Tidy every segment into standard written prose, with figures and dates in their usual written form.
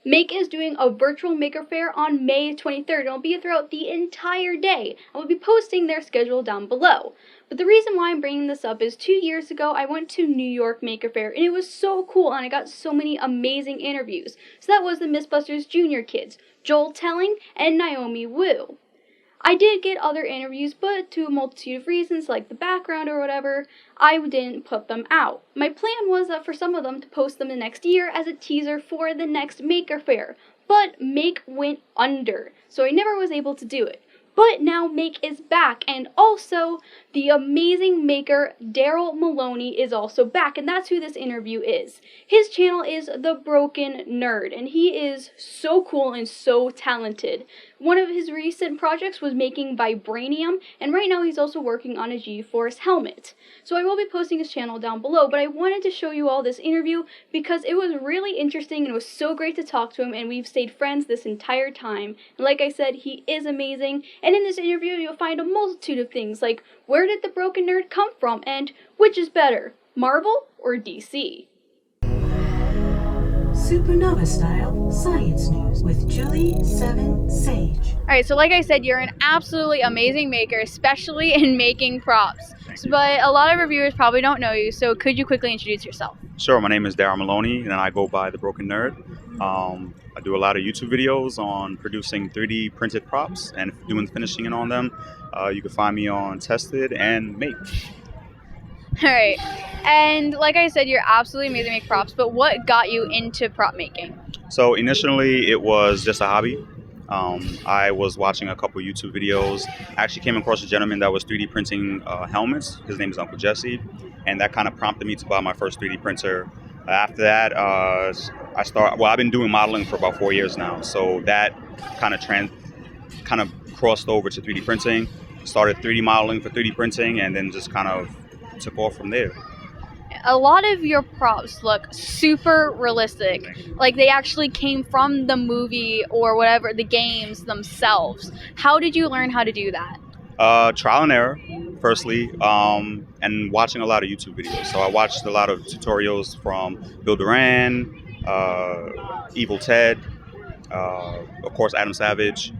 Make is doing a virtual Maker Faire on May 23rd, and it'll be throughout the entire day. I will be posting their schedule down below. But the reason why I'm bringing this up is 2 years ago I went to New York Maker Faire, and it was so cool, and I got so many amazing interviews. So that was the Mythbusters Junior kids, Joel Telling and Naomi Wu. I did get other interviews, but to a multitude of reasons, like the background or whatever, I didn't put them out. My plan was that for some of them to post them the next year as a teaser for the next Maker Faire, but Make went under, so I never was able to do it. But now Make is back, and also the amazing maker Darrell Maloney is also back, and that's who this interview is. His channel is The Broken Nerd, and he is so cool and so talented. One of his recent projects was making vibranium, and right now he's also working on a G-Force helmet. So I will be posting his channel down below, but I wanted to show you all this interview because it was really interesting and it was so great to talk to him, and we've stayed friends this entire time. And like I said, he is amazing, and in this interview you'll find a multitude of things like where did the Broken Nerd come from, and which is better, Marvel or DC? Supernova Style Science News with Julie 7 Sage. Alright, so like I said, you're an absolutely amazing maker, especially in making props. But a lot of reviewers probably don't know you, so could you quickly introduce yourself? Sure, my name is Darrell Maloney, and I go by The Broken Nerd. I do a lot of YouTube videos on producing 3D printed props and doing finishing on them. You can find me on Tested and Make. Alright, and like I said, you're absolutely amazing at making props, but what got you into prop making? So initially it was just a hobby. I was watching a couple YouTube videos. I actually came across a gentleman that was 3D printing helmets. His name is Uncle Jesse, and that kind of prompted me to buy my first 3D printer. After that, I've been doing modeling for about 4 years now, so that kind of crossed over to 3D printing. Started 3D modeling for 3D printing, and then just kind of took off from there. A lot of your props look super realistic, like they actually came from the movie or whatever, the games themselves. How did you learn how to do that? Trial and error, firstly, and watching a lot of YouTube videos. So I watched a lot of tutorials from Bill Duran, Evil Ted, of course Adam Savage,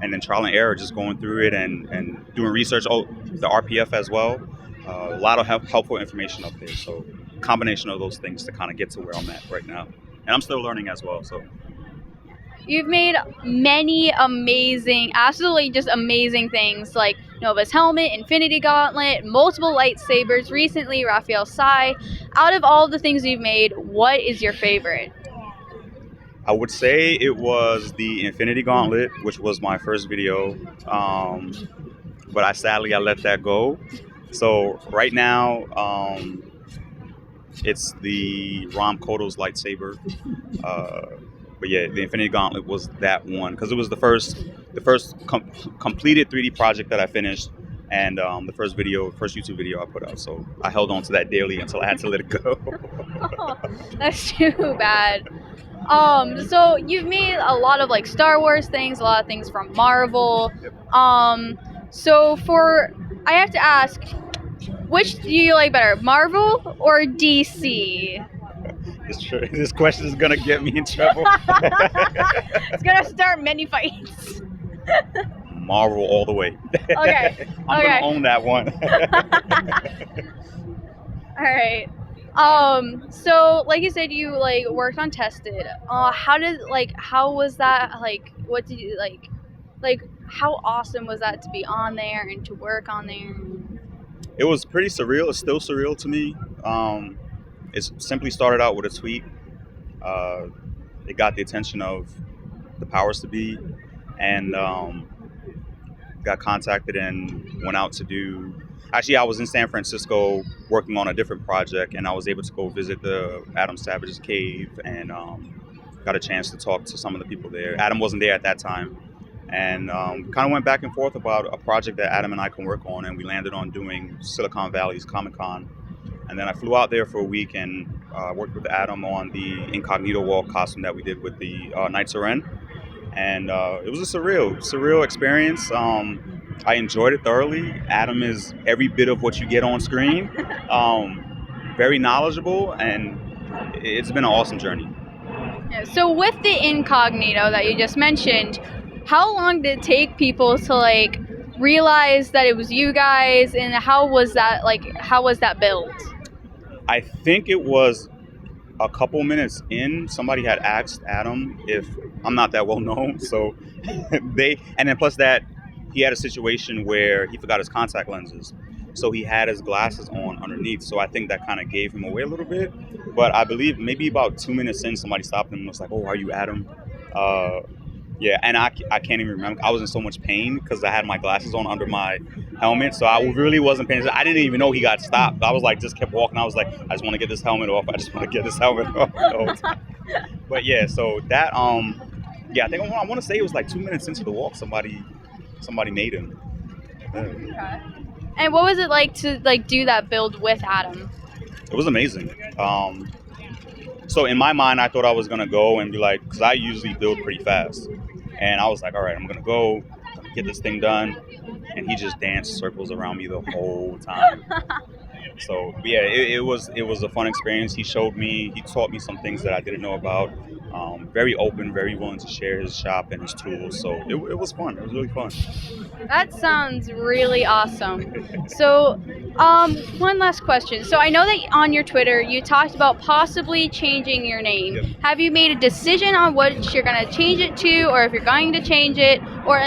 and then trial and error, just going through it and doing research. Oh, the RPF as well. A lot of helpful information up there. So combination of those things to kind of get to where I'm at right now. And I'm still learning as well. So you've made many amazing, absolutely just amazing things like Nova's helmet, Infinity Gauntlet, multiple lightsabers, recently Raphael Sai. Out of all the things you've made, what is your favorite? I would say it was the Infinity Gauntlet, which was my first video. But I let that go. So right now, it's the Ram Koto's lightsaber. But yeah, the Infinity Gauntlet was that one because it was the first completed 3D project that I finished, and the first YouTube video I put out. So I held on to that dearly until I had to let it go. Oh, that's too bad. So you've made a lot of like Star Wars things, a lot of things from Marvel. So I have to ask, which do you like better, Marvel or DC? This question is gonna get me in trouble. It's gonna start many fights. Marvel all the way. Okay. I'm gonna own that one. All right. So like you said, you like worked on Tested. How was that? Like, what did you like? Like, how awesome was that to be on there and to work on there? It was pretty surreal. It's still surreal to me. It simply started out with a tweet. It got the attention of the powers to be, and got contacted and went out to do. Actually, I was in San Francisco working on a different project, and I was able to go visit the Adam Savage's cave and got a chance to talk to some of the people there. Adam wasn't there at that time. And kind of went back and forth about a project that Adam and I can work on, and we landed on doing Silicon Valley's Comic-Con. And then I flew out there for a week and worked with Adam on the Incognito Wall costume that we did with the Knights of Ren. And it was a surreal experience. I enjoyed it thoroughly. Adam is every bit of what you get on screen. Very knowledgeable, and it's been an awesome journey. Yeah, so with the incognito that you just mentioned, how long did it take people to like realize that it was you guys, and how was that built? I think it was a couple minutes in, somebody had asked Adam if I'm not that well known, so and then plus that he had a situation where he forgot his contact lenses, so he had his glasses on underneath. So I think that kind of gave him away a little bit. But I believe maybe about 2 minutes in, somebody stopped him and was like, "Oh, are you Adam?" Uh, yeah, and I can't even remember. I was in so much pain because I had my glasses on under my helmet, so I really wasn't paying attention. I didn't even know he got stopped. I was like, just kept walking. I was like, I just want to get this helmet off. I just want to get this helmet off the whole time. But yeah, so that yeah, I think I want to say it was like 2 minutes into the walk, somebody made him. Okay. And what was it like to like do that build with Adam? It was amazing. So in my mind, I thought I was gonna go and be like, because I usually build pretty fast, and I was like, all right, I'm gonna go get this thing done, and he just danced circles around me the whole time. So yeah, it was a fun experience. He taught me some things that I didn't know about. Very open, very willing to share his shop and his tools. So it was fun. It was really fun. That sounds really awesome. So, one last question. So I know that on your Twitter you talked about possibly changing your name. Yep. Have you made a decision on what you're going to change it to, or if you're going to change it, or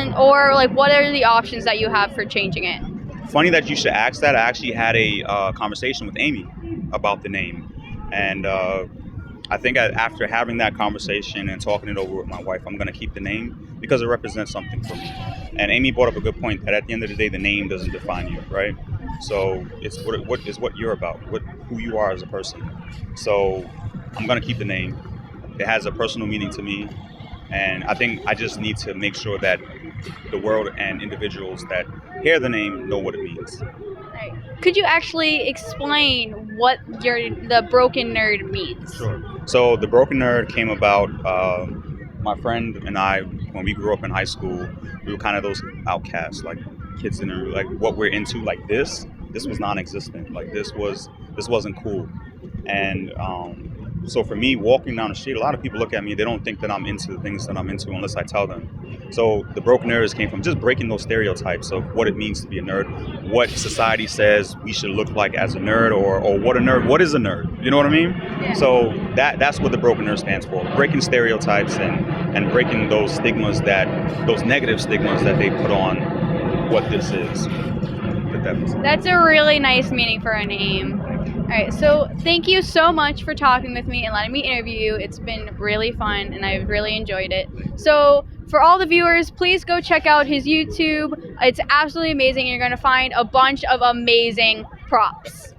like what are the options that you have for changing it? Funny that you should ask that. I actually had a conversation with Amy about the name, and I think after having that conversation and talking it over with my wife, I'm going to keep the name because it represents something for me. And Amy brought up a good point that at the end of the day, the name doesn't define you, right? So it's what you're about, who you are as a person. So I'm going to keep the name. It has a personal meaning to me, and I think I just need to make sure that the world and individuals that hear the name know what it means. Right. Could you actually explain what the Broken Nerd means? Sure. So the Broken Nerd came about, my friend and I, when we grew up in high school, we were kind of those outcasts, like kids in like what we're into, like this was non-existent. Like this wasn't cool. And so for me, walking down the street, a lot of people look at me, they don't think that I'm into the things that I'm into unless I tell them. So the Broken Nerds came from just breaking those stereotypes of what it means to be a nerd, what society says we should look like as a nerd, or what is a nerd? You know what I mean? Yeah. So that's what the Broken Nerd stands for, breaking stereotypes and breaking those negative stigmas that they put on what this is. That's a really nice meaning for a name. All right, so thank you so much for talking with me and letting me interview you. It's been really fun, and I've really enjoyed it. So for all the viewers, please go check out his YouTube. It's absolutely amazing. You're going to find a bunch of amazing props.